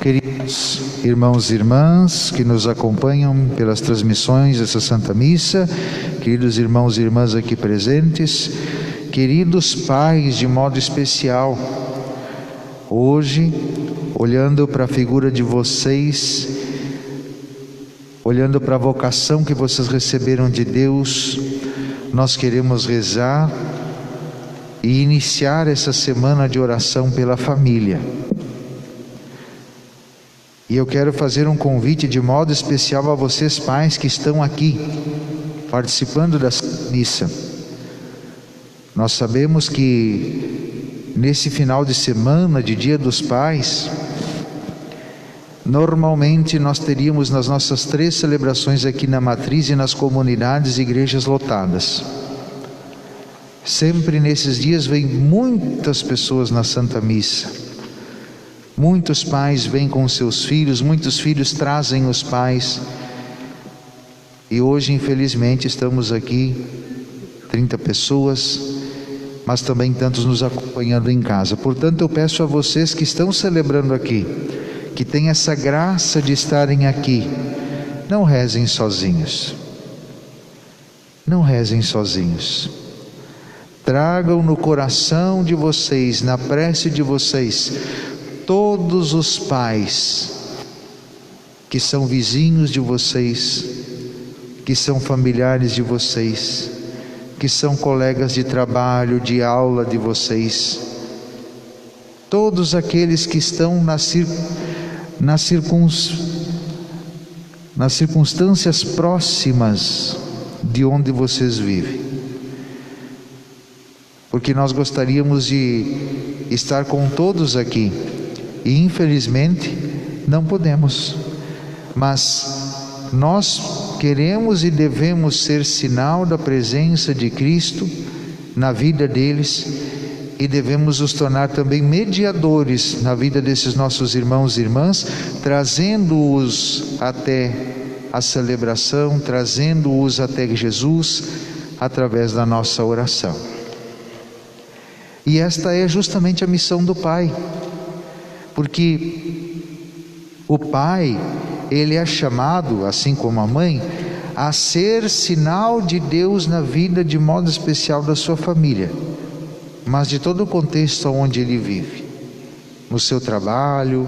Queridos irmãos e irmãs que nos acompanham pelas transmissões dessa Santa Missa, queridos irmãos e irmãs aqui presentes, queridos pais de modo especial, hoje, olhando para a figura de vocês, olhando para a vocação que vocês receberam de Deus, nós queremos rezar e iniciar essa semana de oração pela família. E eu quero fazer um convite de modo especial a vocês pais que estão aqui, participando da missa. Nós sabemos que nesse final de semana, de Dia dos Pais, normalmente nós teríamos nas nossas 3 celebrações aqui na matriz e nas comunidades e igrejas lotadas. Sempre nesses dias vêm muitas pessoas na Santa Missa. Muitos pais vêm com seus filhos, muitos filhos trazem os pais. E hoje, infelizmente, estamos aqui, 30 pessoas, mas também tantos nos acompanhando em casa. Portanto, eu peço a vocês que estão celebrando aqui, que têm essa graça de estarem aqui, não rezem sozinhos. Não rezem sozinhos. Tragam no coração de vocês, na prece de vocês, todos os pais que são vizinhos de vocês, que são familiares de vocês, que são colegas de trabalho, de aula de vocês, todos aqueles que estão nas circunstâncias próximas de onde vocês vivem, porque nós gostaríamos de estar com todos aqui, e infelizmente não podemos, mas nós queremos e devemos ser sinal da presença de Cristo na vida deles, e devemos nos tornar também mediadores na vida desses nossos irmãos e irmãs, trazendo-os até a celebração, trazendo-os até Jesus através da nossa oração. E esta é justamente a missão do Pai, porque o pai, ele é chamado, assim como a mãe, a ser sinal de Deus na vida de modo especial da sua família, mas de todo o contexto onde ele vive, no seu trabalho,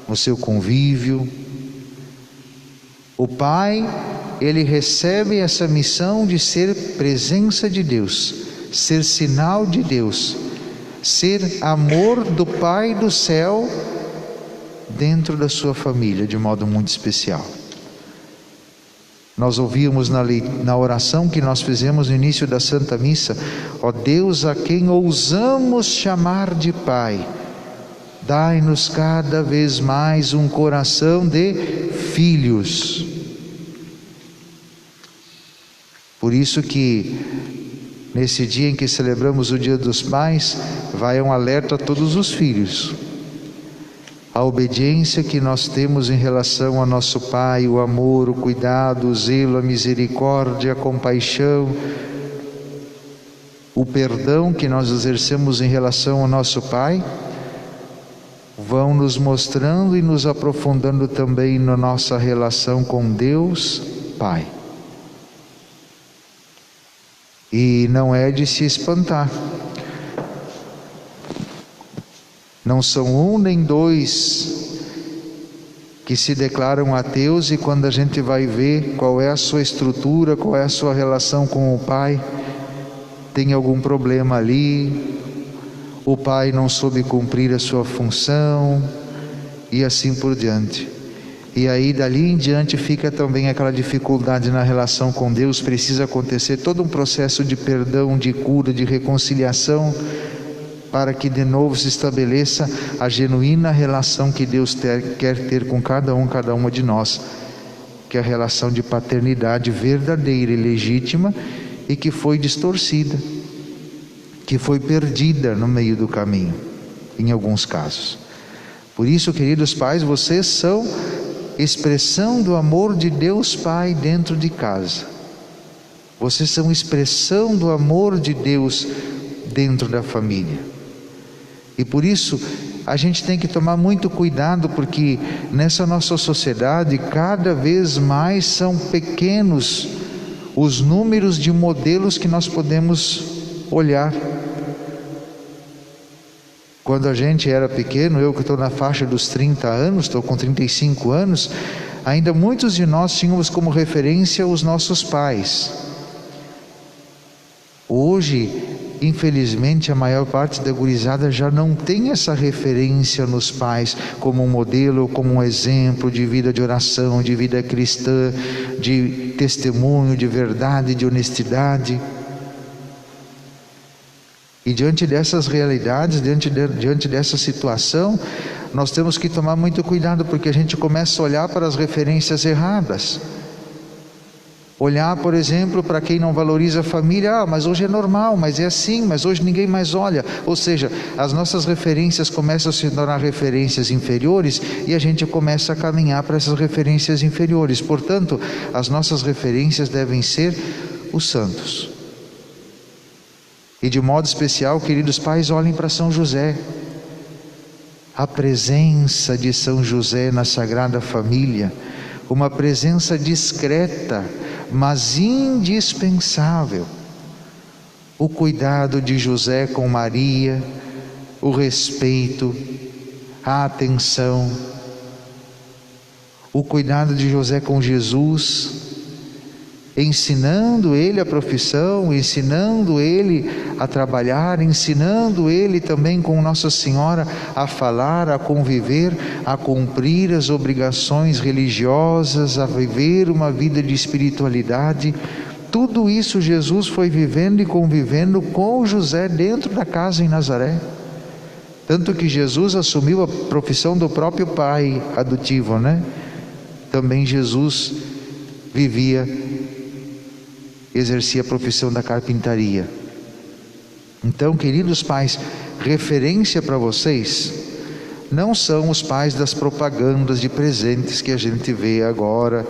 no seu convívio. O pai, ele recebe essa missão de ser presença de Deus, ser sinal de Deus, ser amor do Pai do céu dentro da sua família, de modo muito especial. Nós ouvimos na oração que nós fizemos no início da Santa Missa: ó Deus, a quem ousamos chamar de Pai, dai-nos cada vez mais um coração de filhos. Por isso que nesse dia em que celebramos o Dia dos Pais, vai um alerta a todos os filhos. A obediência que nós temos em relação ao nosso Pai, o amor, o cuidado, o zelo, a misericórdia, a compaixão, o perdão que nós exercemos em relação ao nosso Pai, vão nos mostrando e nos aprofundando também na nossa relação com Deus Pai. E não é de se espantar. Não são 1 nem 2 que se declaram ateus, e quando a gente vai ver qual é a sua estrutura, qual é a sua relação com o Pai, tem algum problema ali, o pai não soube cumprir a sua função, e assim por diante. E aí dali em diante fica também aquela dificuldade na relação com Deus. Precisa acontecer todo um processo de perdão, de cura, de reconciliação, para que de novo se estabeleça a genuína relação que Deus quer ter com cada uma de nós, que é a relação de paternidade verdadeira e legítima, e que foi distorcida, que foi perdida no meio do caminho, em alguns casos. Por isso, queridos pais, vocês são expressão do amor de Deus Pai dentro de casa. Vocês são expressão do amor de Deus dentro da família. E por isso a gente tem que tomar muito cuidado, porque nessa nossa sociedade cada vez mais são pequenos os números de modelos que nós podemos olhar. Quando a gente era pequeno, eu que estou na faixa dos 30 anos, estou com 35 anos, ainda muitos de nós tínhamos como referência os nossos pais. Hoje, infelizmente, a maior parte da gurizada já não tem essa referência nos pais como um modelo, como um exemplo de vida de oração, de vida cristã, de testemunho, de verdade, de honestidade. E diante dessas realidades, diante dessa situação, nós temos que tomar muito cuidado, porque a gente começa a olhar para as referências erradas. Olhar, por exemplo, para quem não valoriza a família, mas hoje é normal, mas é assim, mas hoje ninguém mais olha. Ou seja, as nossas referências começam a se tornar referências inferiores e a gente começa a caminhar para essas referências inferiores. Portanto, as nossas referências devem ser os santos. E de modo especial, queridos pais, olhem para São José. A presença de São José na Sagrada Família, uma presença discreta, mas indispensável. O cuidado de José com Maria, o respeito, a atenção, o cuidado de José com Jesus, ensinando ele a profissão, ensinando ele a trabalhar, ensinando ele também com Nossa Senhora a falar, a conviver, a cumprir as obrigações religiosas, a viver uma vida de espiritualidade. Tudo isso Jesus foi vivendo e convivendo com José dentro da casa em Nazaré. Tanto que Jesus assumiu a profissão do próprio pai adotivo, né? Também Jesus exercia a profissão da carpintaria. Então, queridos pais, referência para vocês não são os pais das propagandas de presentes que a gente vê agora,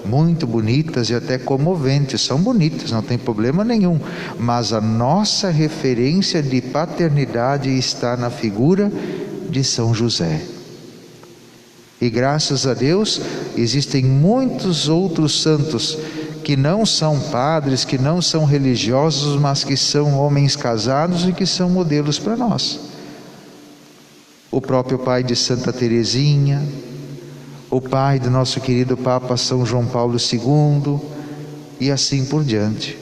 muito bonitas e até comoventes. São bonitas, não tem problema nenhum, mas a nossa referência de paternidade está na figura de São José. E graças a Deus existem muitos outros santos que não são padres, que não são religiosos, mas que são homens casados e que são modelos para nós. O próprio pai de Santa Teresinha, o pai do nosso querido Papa São João Paulo II, e assim por diante.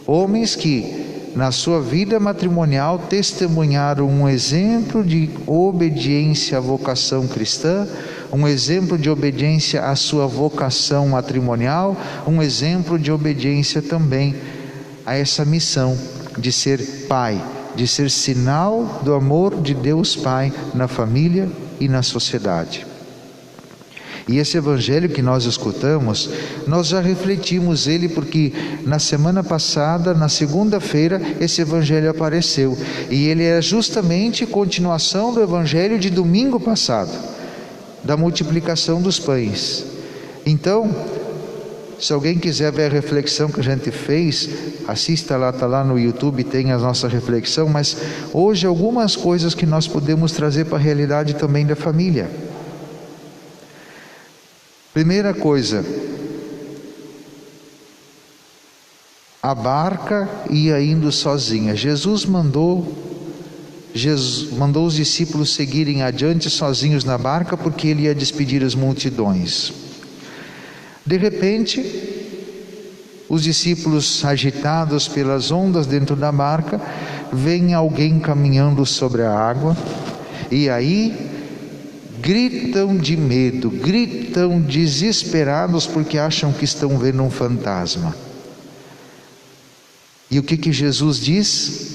Homens que na sua vida matrimonial testemunharam um exemplo de obediência à vocação cristã, um exemplo de obediência à sua vocação matrimonial, um exemplo de obediência também a essa missão de ser pai, de ser sinal do amor de Deus Pai na família e na sociedade. E esse evangelho que nós escutamos, nós já refletimos ele, porque na semana passada, na segunda-feira, esse evangelho apareceu. E ele é justamente continuação do evangelho de domingo passado, da multiplicação dos pães. Então, se alguém quiser ver a reflexão que a gente fez, assista lá, está lá no YouTube, tem a nossa reflexão, mas hoje algumas coisas que nós podemos trazer para a realidade também da família. Primeira coisa, a barca ia indo sozinha. Jesus mandou os discípulos seguirem adiante sozinhos na barca, porque ele ia despedir as multidões. De repente, os discípulos, agitados pelas ondas dentro da barca, veem alguém caminhando sobre a água, e aí gritam de medo, gritam desesperados, porque acham que estão vendo um fantasma. E o que Jesus diz?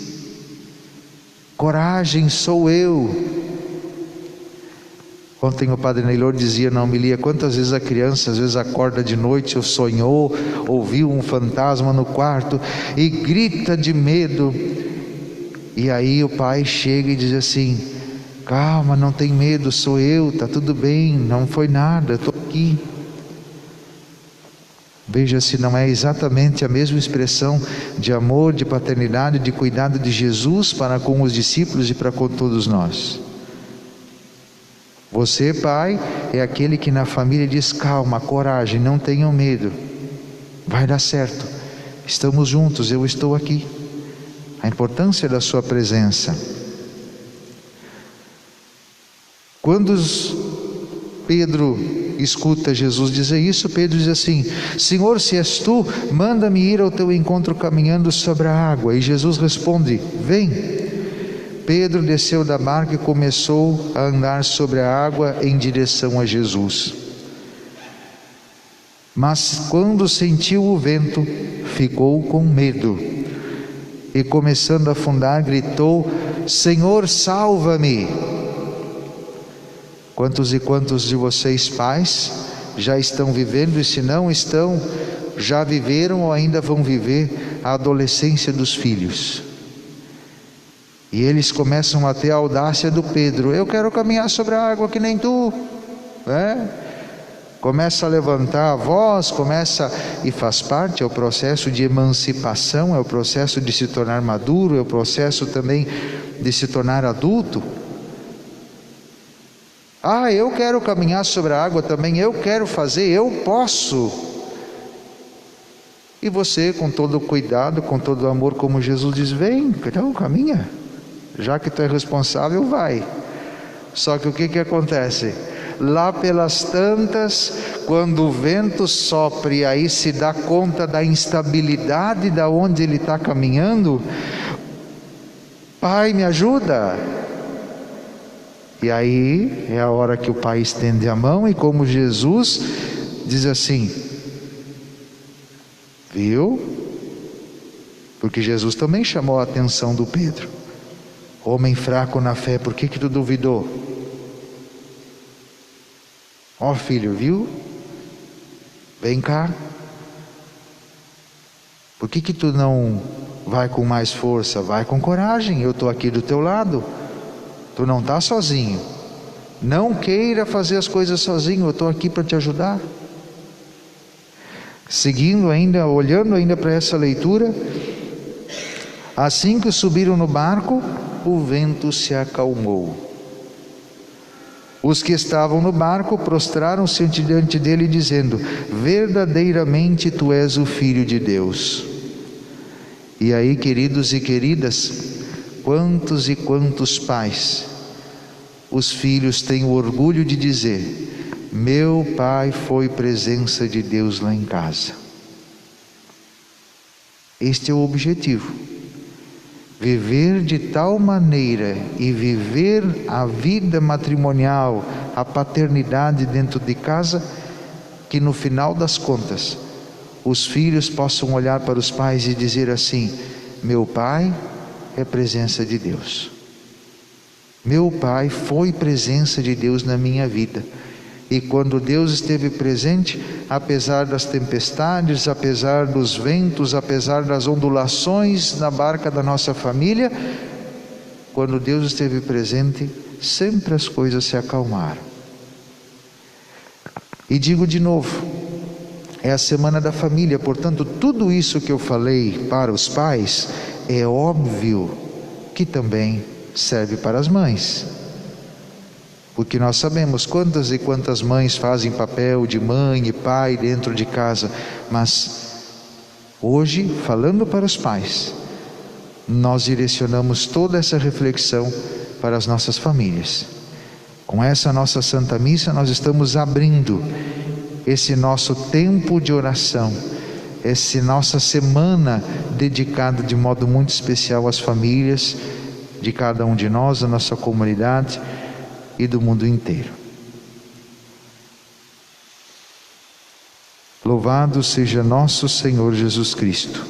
Coragem, sou eu. Ontem o Padre Neylor dizia na homilia, quantas vezes a criança às vezes acorda de noite ou sonhou, ouviu um fantasma no quarto e grita de medo. E aí o pai chega e diz assim, calma, não tem medo, sou eu, está tudo bem, não foi nada, estou aqui. Veja se não é exatamente a mesma expressão de amor, de paternidade, de cuidado de Jesus para com os discípulos e para com todos nós. Você, pai, é aquele que na família diz: calma, coragem, não tenham medo, vai dar certo, estamos juntos, eu estou aqui. A importância da sua presença. Quando Pedro escuta Jesus dizer isso, Pedro diz assim: Senhor, se és tu, manda-me ir ao teu encontro caminhando sobre a água. E Jesus responde: vem. Pedro desceu da barca e começou a andar sobre a água em direção a Jesus. Mas quando sentiu o vento, ficou com medo e, começando a afundar, gritou: Senhor, salva-me! Quantos e quantos de vocês, pais, já estão vivendo, e se não estão, já viveram ou ainda vão viver a adolescência dos filhos? E eles começam a ter a audácia do Pedro: eu quero caminhar sobre a água que nem tu, né? Começa a levantar a voz, e faz parte, é o processo de emancipação, é o processo de se tornar maduro, é o processo também de se tornar adulto. Eu quero caminhar sobre a água também, eu quero fazer, eu posso. E você, com todo o cuidado, com todo o amor, como Jesus diz: vem, então caminha, já que tu é responsável, vai. Só que o que acontece? Lá pelas tantas, quando o vento sopra e aí se dá conta da instabilidade da onde ele está caminhando: pai, me ajuda. E aí é a hora que o pai estende a mão, e como Jesus diz assim: viu? Porque Jesus também chamou a atenção do Pedro: homem fraco na fé, por que tu duvidou? Filho, viu? Vem cá. Por que tu não vai com mais força? Vai com coragem, eu estou aqui do teu lado. Tu não está sozinho. Não queira fazer as coisas sozinho, eu estou aqui para te ajudar. Seguindo ainda, olhando ainda para essa leitura: assim que subiram no barco, o vento se acalmou. Os que estavam no barco prostraram-se diante dele, dizendo: verdadeiramente tu és o Filho de Deus. E aí, queridos e queridas, quantos e quantos pais, os filhos têm o orgulho de dizer: meu pai foi presença de Deus lá em casa. Este é o objetivo: viver de tal maneira e viver a vida matrimonial, a paternidade dentro de casa, que no final das contas os filhos possam olhar para os pais e dizer assim: meu pai é presença de Deus, meu pai foi presença de Deus na minha vida. E quando Deus esteve presente, apesar das tempestades, apesar dos ventos, apesar das ondulações na barca da nossa família, quando Deus esteve presente, sempre as coisas se acalmaram. E digo de novo, é a semana da família, portanto, tudo isso que eu falei para os pais, é óbvio que também serve para as mães. Porque nós sabemos quantas e quantas mães fazem papel de mãe e pai dentro de casa. Mas hoje, falando para os pais, nós direcionamos toda essa reflexão para as nossas famílias. Com essa nossa Santa Missa, nós estamos abrindo esse nosso tempo de oração, essa nossa semana dedicada de modo muito especial às famílias de cada um de nós, da nossa comunidade e do mundo inteiro. Louvado seja nosso Senhor Jesus Cristo.